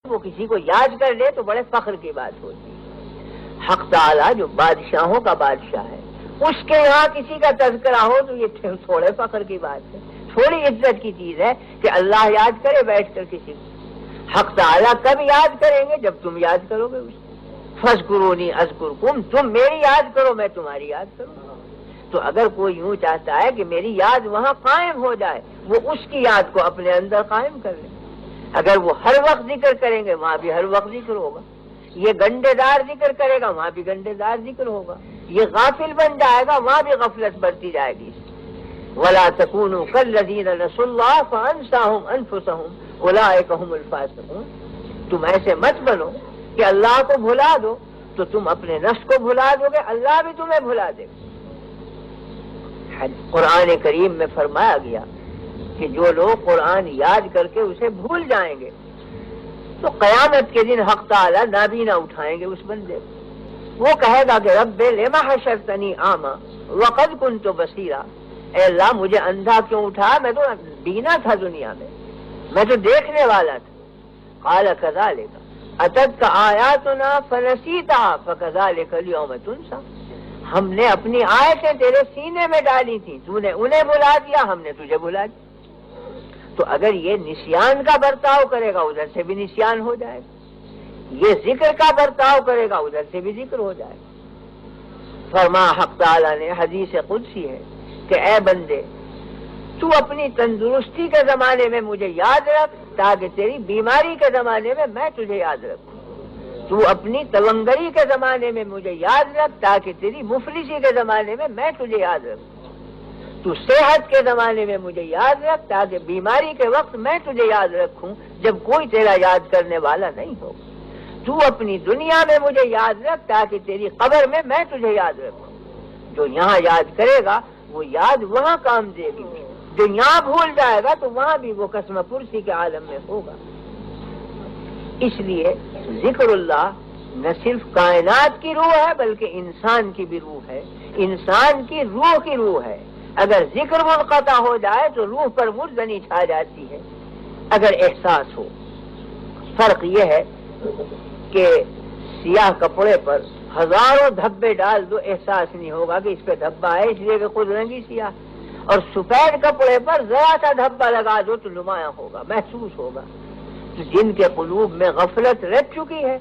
وہ کسی کو یاد کر لے تو بڑے فخر کی بات ہوتی ہے۔ حق تعالیٰ جو بادشاہوں کا بادشاہ ہے، اس کے یہاں کسی کا تذکرہ ہو تو یہ تھوڑے فخر کی بات ہے، تھوڑی عزت کی چیز ہے کہ اللہ یاد کرے بیٹھ کر کسی کو۔ حق تعالیٰ کب یاد کریں گے؟ جب تم یاد کرو گے اسے۔ فاذکرونی اذکرکم، تم میری یاد کرو میں تمہاری یاد کروں۔ تو اگر کوئی یوں چاہتا ہے کہ میری یاد وہاں قائم ہو جائے، وہ اس کی یاد کو اپنے اندر قائم کر لے۔ اگر وہ ہر وقت ذکر کریں گے وہاں بھی ہر وقت ذکر ہوگا، یہ گنڈے دار ذکر کرے گا وہاں بھی گنڈے دار ذکر ہوگا، یہ غافل بن جائے گا وہاں بھی غفلت بڑھتی جائے گی۔ وَلَا تَكُونُوا كَالَّذِينَ نَسُوا اللَّهَ فَأَنسَاهُمْ أَنفُسَهُمْ أُولَٰئِكَ هُمُ الْفَاسِقُونَ۔ تم ایسے مت بنو کہ اللہ کو بھلا دو تو تم اپنے نفس کو بھلا دو گے، اللہ بھی تمہیں بھلا دے گا۔ قرآن کریم میں فرمایا گیا کہ جو لوگ قرآن یاد کر کے اسے بھول جائیں گے تو قیامت کے دن حق تعالی نابینا اٹھائیں گے اس بندے کو۔ وہ کہے گا کہ رب لما حشرتنی اعمی وقد کنت بصیرا، اے اللہ مجھے اندھا کیوں اٹھا، میں تو بینا تھا دنیا میں تو دیکھنے والا تھا۔ قال كذلك اتتك آیاتنا فنسیتها فكذلك اليوم تنسى، ہم نے اپنی آیتیں تیرے سینے میں ڈالی تھی، تو نے انہیں بھلا دیا، ہم نے تجھے بھلا دیا۔ تو اگر یہ نسیان کا برتاؤ کرے گا ادھر سے بھی نسیان ہو جائے گا، یہ ذکر کا برتاؤ کرے گا ادھر سے بھی ذکر ہو جائے گا۔ فرما حق تعالیٰ نے، حدیث قدسی ہے کہ اے بندے تو اپنی تندرستی کے زمانے میں مجھے یاد رکھ تاکہ تیری بیماری کے زمانے میں میں تجھے یاد رکھوں، تو اپنی تونگری کے زمانے میں مجھے یاد رکھ تاکہ تیری مفلسی کے زمانے میں میں تجھے یاد رکھوں، تو صحت کے زمانے میں مجھے یاد رکھ تاکہ بیماری کے وقت میں تجھے یاد رکھوں جب کوئی تیرا یاد کرنے والا نہیں ہو، تو اپنی دنیا میں مجھے یاد رکھ تاکہ تیری قبر میں میں تجھے یاد رکھوں۔ جو یہاں یاد کرے گا وہ یاد وہاں کام دے گی، جو یہاں بھول جائے گا تو وہاں بھی وہ قسم پرسی کے عالم میں ہوگا۔ اس لیے ذکر اللہ نہ صرف کائنات کی روح ہے بلکہ انسان کی بھی روح ہے، انسان کی روح ہے۔ اگر ذکر منقطع ہو جائے تو روح پر مردنی چھا جاتی ہے۔ اگر احساس ہو، فرق یہ ہے کہ سیاہ کپڑے پر ہزاروں دھبے ڈال دو احساس نہیں ہوگا کہ اس پہ دھبا ہے اس لیے کہ خود رنگی سیاہ، اور سفید کپڑے پر ذرا سا دھبا لگا دو تو نمایاں ہوگا، محسوس ہوگا۔ تو جن کے قلوب میں غفلت رچ چکی ہے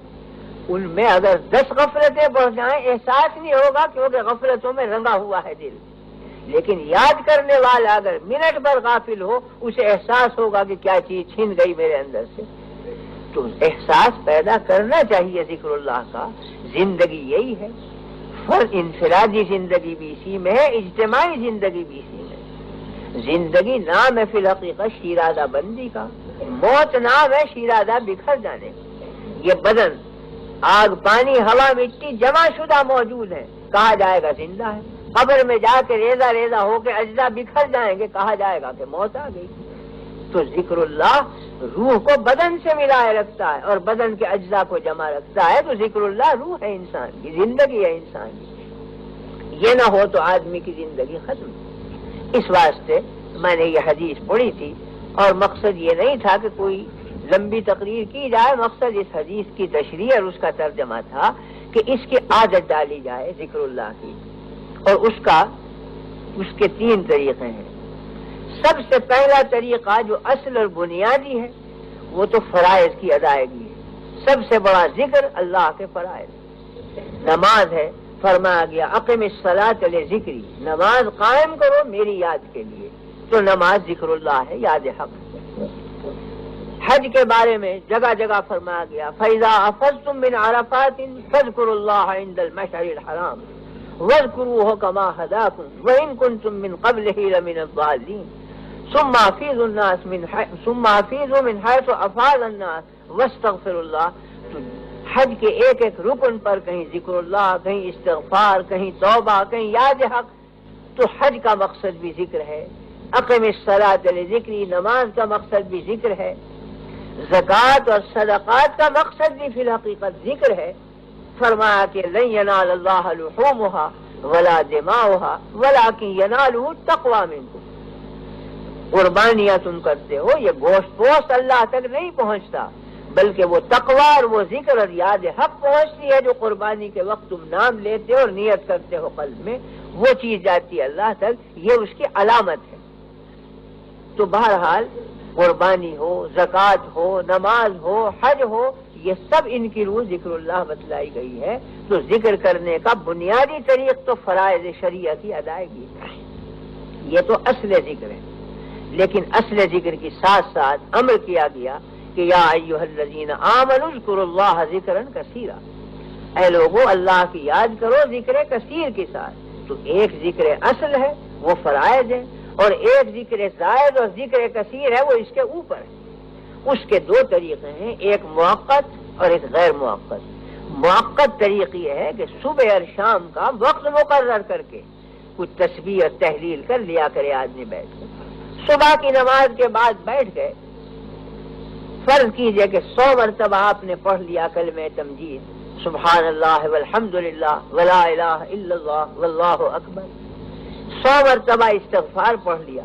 ان میں اگر 10 غفلتیں بڑھ جائیں احساس نہیں ہوگا کیونکہ غفلتوں میں رنگا ہوا ہے دل، لیکن یاد کرنے والا اگر منٹ بھر غافل ہو اسے احساس ہوگا کہ کیا چیز چھن گئی میرے اندر سے۔ تو احساس پیدا کرنا چاہیے ذکر اللہ کا۔ زندگی یہی ہے، فرد انفرادی زندگی بھی اسی میں ہے، اجتماعی زندگی بھی اسی میں۔ زندگی نام ہے فی الحقیقت شیرازہ بندی کا، موت نام ہے شیرازہ بکھر جانے کا۔ یہ بدن آگ پانی ہوا مٹی جمع شدہ موجود ہے، کہا جائے گا زندہ ہے۔ قبر میں جا کے ریزہ ریزہ ہو کے اجزا بکھر جائیں گے، کہا جائے گا کہ موت آ گئی۔ تو ذکر اللہ روح کو بدن سے ملائے رکھتا ہے اور بدن کے اجزاء کو جمع رکھتا ہے، تو ذکر اللہ روح ہے انسان کی، زندگی ہے انسان کی۔ یہ نہ ہو تو آدمی کی زندگی ختم۔ اس واسطے میں نے یہ حدیث پڑھی تھی اور مقصد یہ نہیں تھا کہ کوئی لمبی تقریر کی جائے، مقصد اس حدیث کی تشریح اور اس کا ترجمہ تھا کہ اس کی عادت ڈالی جائے ذکر اللہ کی، اور اس کے 3 طریقے ہیں۔ سب سے پہلا طریقہ جو اصل اور بنیادی ہے وہ تو فرائض کی ادائیگی ہے۔ سب سے بڑا ذکر اللہ کے فرائض، نماز ہے۔ فرمایا گیا اقم الصلاۃ لذکری، نماز قائم کرو میری یاد کے لیے، تو نماز ذکر اللہ ہے، یاد حق۔ حج کے بارے میں جگہ جگہ فرمایا گیا فَإِذَا أَفَضْتُم مِّنْ عَرَفَاتٍ فَاذْكُرُوا اللَّهَ عِندَ الْمَشْعَرِ الْحَرَامِ وَاذْكُرُوهُ كَمَا هَدَاكُمْ وَإِن كُنتُم مِّن قَبْلِهِ لَمِنَ الضَّالِّينَ ثُمَّ أَفِيضُوا مِنْ حَيْثُ أَفَاضَ النَّاسُ وَاسْتَغْفِرُوا اللَّهَ۔ تو حج کے ایک ایک رکن پر کہیں ذکر اللہ، کہیں استغفار، کہیں توبہ، کہیں یاد حق، تو حج کا مقصد بھی ذکر ہے۔ اقم الصلاۃ لذکری، نماز کا مقصد بھی ذکر ہے۔ زکوٰۃ اور صدقات کا مقصد بھی فی الحقیقت ذکر ہے۔ فرمایا کہ لن ینال اللہ لحومها ولا دماؤها ولکن ینالہ التقوی منکم۔ قربانیاں تم کرتے ہو، یہ گوشت پوست اللہ تک نہیں پہنچتا بلکہ وہ تقوی اور وہ ذکر اور یاد حق پہنچتی ہے جو قربانی کے وقت تم نام لیتے ہو اور نیت کرتے ہو قلب میں، وہ چیز جاتی ہے اللہ تک، یہ اس کی علامت ہے۔ تو بہرحال قربانی ہو، زکوٰۃ ہو، نماز ہو، حج ہو، یہ سب ان کی روح ذکر اللہ بتلائی گئی ہے۔ تو ذکر کرنے کا بنیادی طریق تو فرائض شریعہ کی ادائیگی ہے، یہ تو اصل ذکر ہے۔ لیکن اصل ذکر کے ساتھ ساتھ امر کیا گیا کہ یا ایھا الذین آمنوا اذکروا اللہ ذکرا کثیرا، اے لوگو اللہ کی یاد کرو ذکر کثیر کے ساتھ۔ تو ایک ذکر اصل ہے وہ فرائض ہے، اور ایک ذکر زائد اور ذکر کثیر ہے وہ اس کے اوپر ہے۔ اس کے دو طریقے ہیں، ایک موقت اور ایک غیر موقت۔ موقت طریق یہ ہے کہ صبح اور شام کا وقت مقرر کر کے کچھ تسبیح اور تحلیل کر لیا کرے آدمی بیٹھ کر۔ صبح کی نماز کے بعد بیٹھ گئے، فرض کیجئے کہ 100 مرتبہ آپ نے پڑھ لیا کلمہ تمجید، سبحان اللہ والحمد للہ ولا الہ الا اللہ واللہ اکبر، 100 مرتبہ استغفار پڑھ لیا،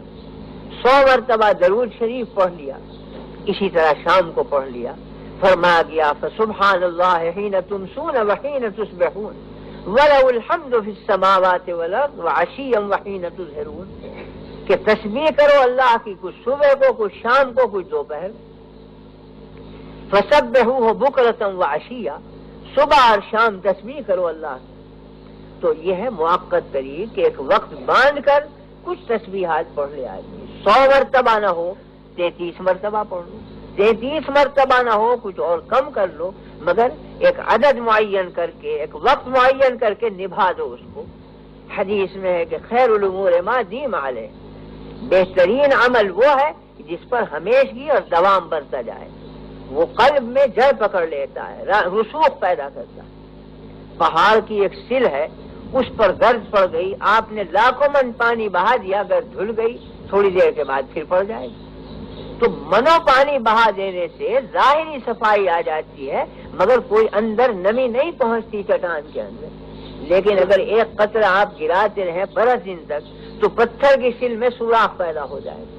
100 مرتبہ درود شریف پڑھ لیا، اسی طرح شام کو پڑھ لیا۔ فرمایا گیا فسبحان اللہ حین تمسون وحین تصبحون ولہ الحمد فی السماوات والارض وعشیا وحین تظہرون، کہ تسبیح کرو اللہ کی کچھ صبح کو، کچھ شام کو، کچھ دوپہر۔ فسبحوہ بکرۃ وعشیا، صبح اور شام تسبیح کرو اللہ کی۔ تو یہ ہے موقت طریق کہ ایک وقت باندھ کر کچھ تسبیحات پڑھ لے آدمی، 100 مرتبہ نہ ہو 33 مرتبہ پڑھ لو، 33 مرتبہ نہ ہو کچھ اور کم کر لو، مگر ایک عدد معین کر کے، ایک وقت معین کر کے نبھا دو اس کو۔ حدیث میں ہے کہ خیر الامور ما دیم علیہ، بہترین عمل وہ ہے جس پر ہمیشگی اور دوام برتا جائے، وہ قلب میں جڑ پکڑ لیتا ہے، رسوخ پیدا کرتا ہے۔ پہاڑ کی ایک سل ہے، اس پر گرد پڑ گئی، آپ نے لاکھوں من پانی بہا دیا، گرد دھل گئی، تھوڑی دیر کے بعد پھر پڑ جائے گی۔ تو منو پانی بہا دینے سے ظاہری صفائی آ جاتی ہے، مگر کوئی اندر نمی نہیں پہنچتی چٹان کے اندر۔ لیکن اگر ایک قطرہ آپ گراتے رہیں برس دن تک تو پتھر کی سل میں سوراخ پیدا ہو جائے گا۔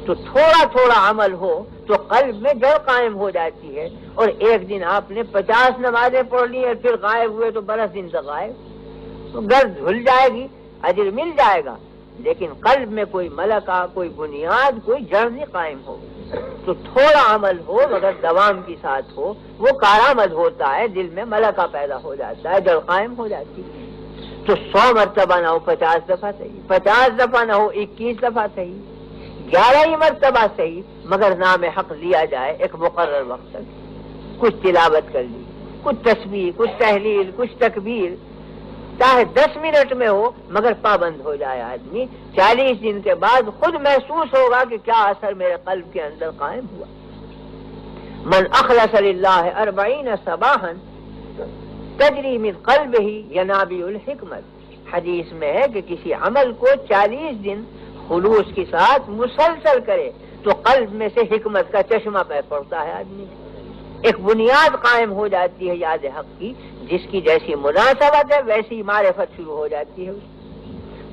تو تھوڑا تھوڑا عمل ہو تو قلب میں جڑ قائم ہو جاتی ہے، اور ایک دن آپ نے 50 نمازیں پڑھ لی اور پھر غائب ہوئے تو برس دن تک غائب، تو گرد دھل جائے گی، اجر مل جائے گا، لیکن قلب میں کوئی ملکہ، کوئی بنیاد، کوئی جڑ نہیں قائم ہوگی۔ تو تھوڑا عمل ہو مگر دوام کے ساتھ ہو، وہ کارآمد ہوتا ہے، دل میں ملکہ پیدا ہو جاتا ہے، جڑ قائم ہو جاتی ہے۔ تو 100 مرتبہ نہ ہو 50 دفعہ صحیح، 50 دفعہ نہ ہو 21 دفعہ صحیح، 11 ہی مرتبہ صحیح، مگر نام حق لیا جائے ایک مقرر وقت تک، کچھ تلاوت کر لی، کچھ تسبیح، کچھ تحلیل، کچھ تکبیر، چاہے 10 منٹ میں ہو مگر پابند ہو جائے آدمی، 40 دن کے بعد خود محسوس ہوگا کہ کیا اثر میرے قلب کے اندر قائم ہوا۔ من اخلص للہ 40 صباحا تجری من قلبہ ینابع الحکمت، حدیث میں ہے کہ کسی عمل کو 40 دن خلوص کے ساتھ مسلسل کرے تو قلب میں سے حکمت کا چشمہ پہ پڑتا ہے آدمی، ایک بنیاد قائم ہو جاتی ہے یاد حق کی، جس کی جیسی مناسبت ہے ویسی معرفت شروع ہو جاتی ہے۔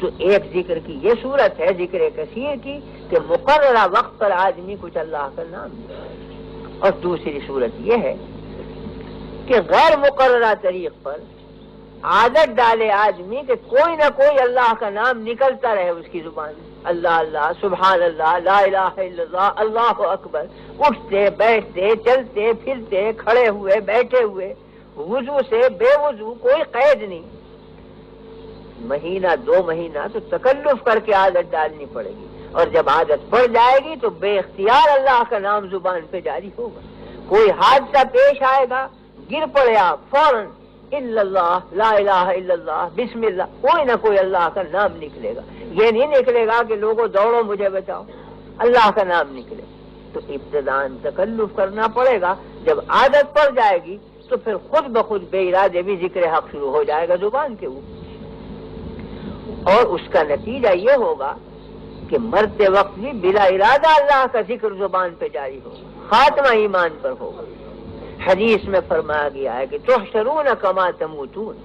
تو ایک ذکر کی یہ صورت ہے ذکر کثیر کی کہ مقررہ وقت پر آدمی کچھ اللہ کا نام لے، اور دوسری صورت یہ ہے کہ غیر مقررہ طریق پر عادت ڈالے آدمی کہ کوئی نہ کوئی اللہ کا نام نکلتا رہے اس کی زبان سے، اللہ اللہ، سبحان اللہ، لا الہ الا اللہ، اللہ اکبر، اٹھتے بیٹھتے چلتے پھرتے کھڑے ہوئے بیٹھے ہوئے، وضو سے بے وضو، کوئی قید نہیں۔ مہینہ 2 مہینہ تو تکلف کر کے عادت ڈالنی پڑے گی، اور جب عادت پڑ جائے گی تو بے اختیار اللہ کا نام زبان پہ جاری ہوگا۔ کوئی حادثہ پیش آئے گا، گر پڑے آپ، فوراً الا اللہ، لا الہ الا اللہ، بسم اللہ، کوئی نہ کوئی اللہ کا نام نکلے گا۔ یہ نہیں نکلے گا کہ لوگوں دوڑو مجھے بچاؤ، اللہ کا نام نکلے۔ تو ابتداً تکلف کرنا پڑے گا، جب عادت پڑ جائے گی تو پھر خود بخود بے ارادے بھی ذکر حق شروع ہو جائے گا زبان کے اوپر، اور اس کا نتیجہ یہ ہوگا کہ مرتے وقت بھی بلا ارادہ اللہ کا ذکر زبان پہ جاری ہوگا، خاتمہ ایمان پر ہوگا۔ حدیث میں فرمایا گیا ہے کہ تحشرون کما تموتون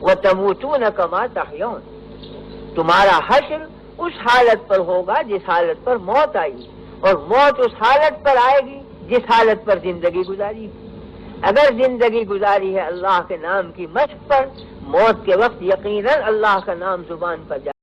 وتموتون کما تحیون، تمہارا حشر اس حالت پر ہوگا جس حالت پر موت آئی، اور موت اس حالت پر آئے گی جس حالت پر زندگی گزاری. اگر زندگی گزاری ہے اللہ کے نام کی مشق پر، موت کے وقت یقیناً اللہ کا نام زبان پر جائے.